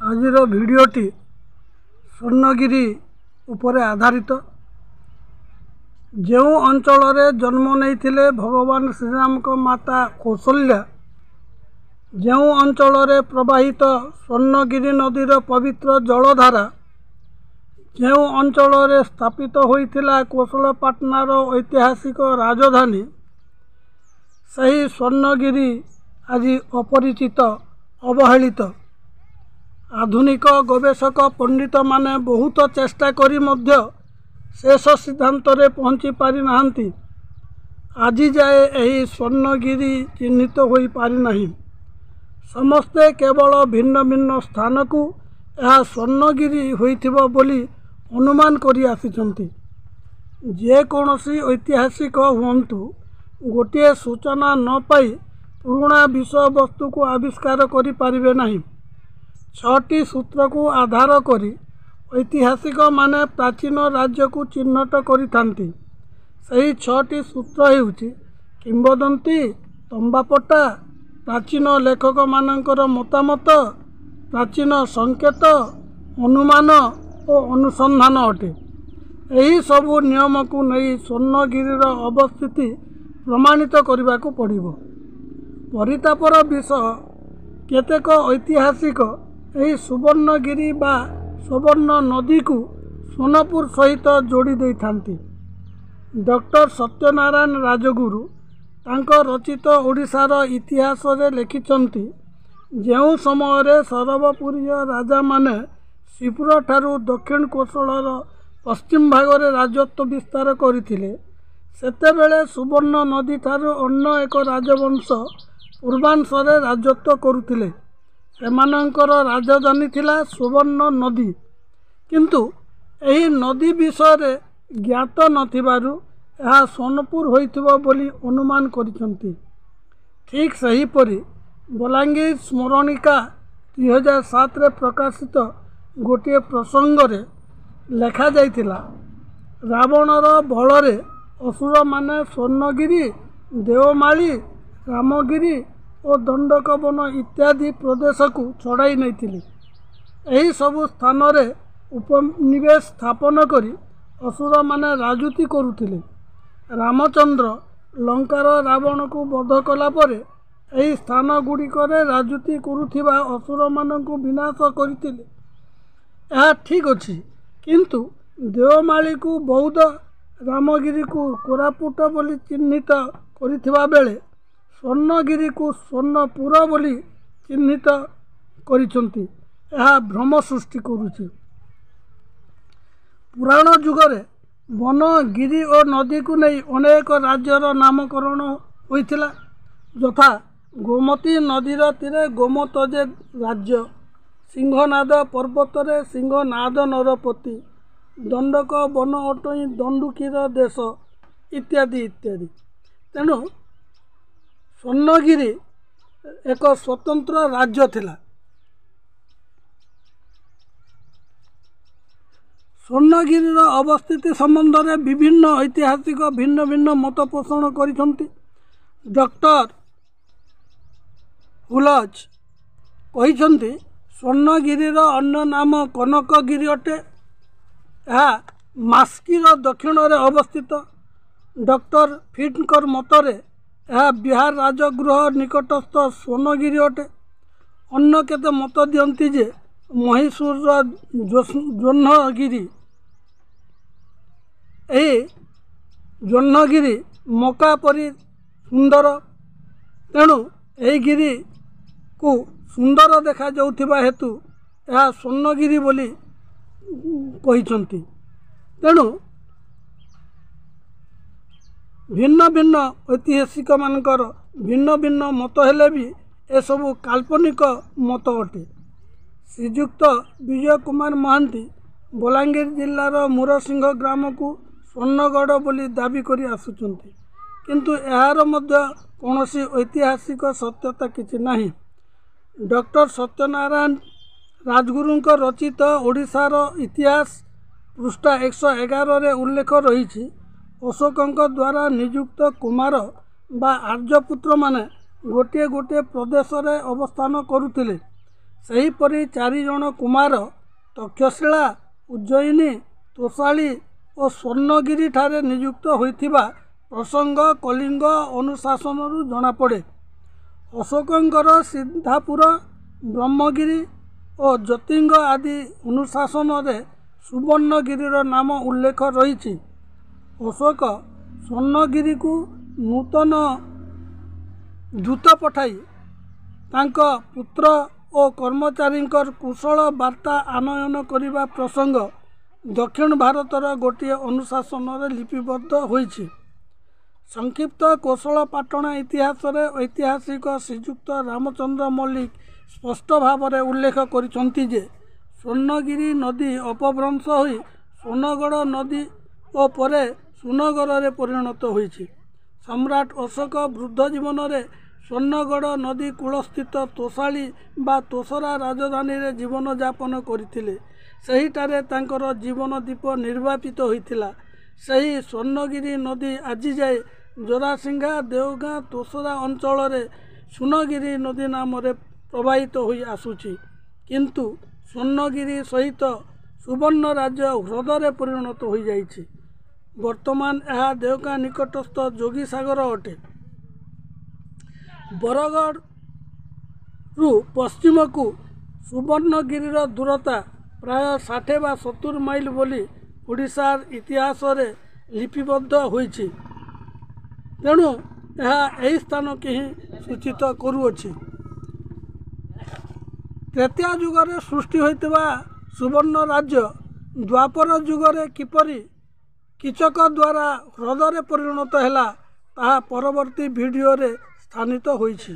आजिर भिडियोटी स्वर्णगिरी उपरे आधारित। जो अंचल जन्म नहीं भगवान श्रीराम को माता कौशल्या, जो अंचल प्रवाहित स्वर्णगिरी नदीर पवित्र जलधारा, जो अंचल स्थापित होइथिला कौशलपाटनार ऐतिहासिक राजधानी, सही स्वर्णगिरी आज अपरिचित अवहेलित। आधुनिक गवेषक पंडित माने बहुत चेष्टा करी मध्य शेष सिद्धांत रे पहुँची पारि नाहंती। आज जाए यही स्वर्णगिरी चिन्हित होई पारि नहीं। समस्ते केवल भिन्न भिन्न स्थान को यह स्वर्णगिरी होइथिबो बोली अनुमान करी आसिछंती। जे कोनोसी ऐतिहासिक हुंतु गोटे सूचना न पाई पुराणा विषय वस्तु को आविष्कार करि पारिबे नहीं। 6टी सूत्र को आधार करी ऐतिहासिक माने प्राचीन राज्य को चिन्हट करिथांती। सही 6टी सूत्र हेउची किंबदंती, तंबापटा, प्राचीन लेखक मानकर मतामत, प्राचीन संकेत, अनुमान और अनुसंधान अटे। यही सबू नियम को नहीं स्वर्णगिरीर अवस्थिति प्रमाणित करने को पड़िबो। परितापर विषय केतेक ऐतिहासिक यही सुवर्णगिरी बा सुवर्ण नदी को सोनपुर सहित जोड़ी दे थांती। डॉक्टर सत्यनारायण राजगुरु तांको रचित ओडिशार इतिहास रे लिखिछंती, जो समय सरवपुरीय राजा माने श्रीपुर ठारू दक्षिण कोसलर पश्चिम भाग में राजत्व विस्तार करथिले, सेतेबेले सुवर्ण नदी ठारू अन्य एक राजवंश पूर्वांशरे राजत्व करुथिले। सेमानंकर राजधानी थिला सुवर्ण नदी, किंतु एही नदी विषय रे ज्ञात नथिबारु यह सोनपुर होइथिबो बोली अनुमान करिसंती। ठीक सही परी बलांगीर स्मरणिका 2007 रे प्रकाशित गोटे प्रसंग रे लेखा जाइथिला, रावणर बଳରେ असुर माने स्वर्णगिरी, देवमाली, रामगिरी और दंडकवन इत्यादि प्रदेश को छड़ाई नहीं। यही सबु स्थान रे उपनिवेश स्थापन करी असुर माने राजुती करुथिले। रामचंद्र लंकार रावण को वध कला परे यही स्थान गुड़िकरे राजुती करुथिबा असुर मानकु विनाश करथिले। यह ठीक अछि, किंतु देवमाली को बौद्ध, रामगिरी को कोरापुट बोली चिन्हित करिथिबा बेले स्वर्णगिरी को स्वर्णपुर बोली चिन्हित करिसंती। यह भ्रम सृष्टि करुछि। पुराण जुगरे वन, गिरी और नदी को नहीं अनेक राज्यर नामकरण होइथिला, यथा गोमती नदीर तीरे गोमतजे राज्य, सिंहनाद पर्वतरे सिंहनाद नरपति, दंडक वन अटई दंडुकीर देश इत्यादि इत्यादि। तेणु स्वर्णगिरी एक स्वतंत्र राज्य थिला। स्वर्णगिरीर अवस्थिति संबंध में विभिन्न ऐतिहासिक भिन्न भिन्न मत पोषण करिसंती। डॉक्टर हुलज कहिसंती स्वर्णगिरीर अन्य नाम कनकगिरी अटे। यह मास्कीर दक्षिण रे अवस्थित। डॉक्टर फिटकर मतरे यह बिहार राजगृह निकटस्थ स्वर्णगिरी अटे। अन्य केते मत दियंती जे महिसूर जोन्हगिरी, यही जोन्हगिरी मका परी सुंदर, तेणु यही गिरी को सुंदर देखा जाउथिबा हेतु यह स्वर्णगिरी बोली कहिसंती। तेणु भिन्न भिन्न ऐतिहासिक मानकर भिन्न भिन्न मत हेले भी ए सबु काल्पनिक मत अटे। श्रीजुक्त विजय कुमार महांती बलांगीर जिलार मुरसिंह ग्राम को स्वर्णगढ़ बोली दाबी करी आसुचंती, किंतु एहार मध्य कौनसी ऐतिहासिक सत्यता किछि नाही। डॉक्टर सत्यनारायण राजगुरु रचित ओडिशार इतिहास पृष्ठा 111 रे उल्लेख रही। अशोक द्वारा नियुक्त कुमार बा आर्यपुत्र माने गोटे गोटे प्रदेश रे अवस्थान करुथिले, ସେହିପରି 4 ଜଣ କୁମାର ତକ୍ଷଶିଳା, ଉଜ୍ଜୟିନୀ, ତୋଷାଳୀ ଓ ସ୍ୱର୍ଣ୍ଣଗିରିଠାରେ ନିଯୁକ୍ତ ହୋଇଥିବା ପ୍ରସଙ୍ଗ କଳିଙ୍ଗ ଅନୁଶାସନରୁ ଜଣାପଡ଼େ। ଅଶୋକଙ୍କର ସିଦ୍ଧାପୁର, ବ୍ରହ୍ମଗିରି ଓ ଜ୍ୟୋତିଙ୍ଗ ଆଦି ଅନୁଶାସନରେ ସୁବର୍ଣ୍ଣଗିରିର ନାମ ଉଲ୍ଲେଖ ରହିଛି। ଅଶୋକ ସ୍ୱର୍ଣ୍ଣଗିରିକୁ ନୂତନ ଦୂତ ପଠାଇ ତାଙ୍କ ପୁତ୍ର ଓ କର୍ମଚାରୀଙ୍କର କୁଶଳ ବାର୍ତ୍ତା ଆନୟନ କରିବା ପ୍ରସଙ୍ଗ ଦକ୍ଷିଣ ଭାରତର ଗୋଟିଏ ଅନୁଶାସନରେ ଲିପିବଦ୍ଧ ହୋଇଛି। ସଂକ୍ଷିପ୍ତ କୋଶଳପାଟଣା ଇତିହାସରେ ଐତିହାସିକ ଶ୍ରୀଯୁକ୍ତ ରାମଚନ୍ଦ୍ର ମଲ୍ଲିକ ସ୍ପଷ୍ଟ ଭାବରେ ଉଲ୍ଲେଖ କରିଛନ୍ତି ଯେ ସ୍ୱର୍ଣ୍ଣଗିରି ନଦୀ ଅପଭ୍ରଂଶ ହୋଇ ସ୍ୱର୍ଣ୍ଣଗଡ଼ ନଦୀ ଓ ପରେ ସୁନଗରରେ ପରିଣତ ହୋଇଛି। ସମ୍ରାଟ ଅଶୋକ ବୃଦ୍ଧ ଜୀବନରେ ସ୍ୱର୍ଣ୍ଣଗଡ଼ ନଦୀ କୂଳସ୍ଥିତ ତୋଷାଳୀ ବା ତୋଷରା ରାଜଧାନୀରେ ଜୀବନଯାପନ କରିଥିଲେ। ସେହିଠାରେ ତାଙ୍କର ଜୀବନ ଦୀପ ନିର୍ବାପିତ ହୋଇଥିଲା। ସେହି ସ୍ୱର୍ଣ୍ଣଗିରି ନଦୀ ଆଜିଯାଏ ଜୋରାସିଂହା, ଦେଓଗାଁ, ତୋଷରା ଅଞ୍ଚଳରେ ସୁନଗିରି ନଦୀ ନାମରେ ପ୍ରବାହିତ ହୋଇ ଆସୁଛି। କିନ୍ତୁ ସ୍ୱର୍ଣ୍ଣଗିରି ସହିତ ସୁବର୍ଣ୍ଣ ରାଜ୍ୟ ହ୍ରଦରେ ପରିଣତ ହୋଇଯାଇଛି। ବର୍ତ୍ତମାନ ଏହା ଦେଓଗାଁ ନିକଟସ୍ଥ ଯୋଗୀସାଗର ଅଟେ। ବରଗଡ଼ରୁ ପଶ୍ଚିମକୁ ସୁବର୍ଣ୍ଣଗିରିର ଦୂରତା ପ୍ରାୟ 60 ବା 70 ମାଇଲ ବୋଲି ଓଡ଼ିଶାର ଇତିହାସରେ ଲିପିବଦ୍ଧ ହୋଇଛି। ତେଣୁ ଏହା ଏହି ସ୍ଥାନକୁ ହିଁ ସୂଚିତ କରୁଅଛି। ତ୍ରେତୟା ଯୁଗରେ ସୃଷ୍ଟି ହୋଇଥିବା ସୁବର୍ଣ୍ଣ ରାଜ୍ୟ ଦ୍ୱାପର ଯୁଗରେ କିପରି କୀଚକ ଦ୍ୱାରା ହ୍ରଦରେ ପରିଣତ ହେଲା ତାହା ପରବର୍ତ୍ତୀ ଭିଡ଼ିଓରେ ସ୍ଥାନିତ ହୋଇଛି।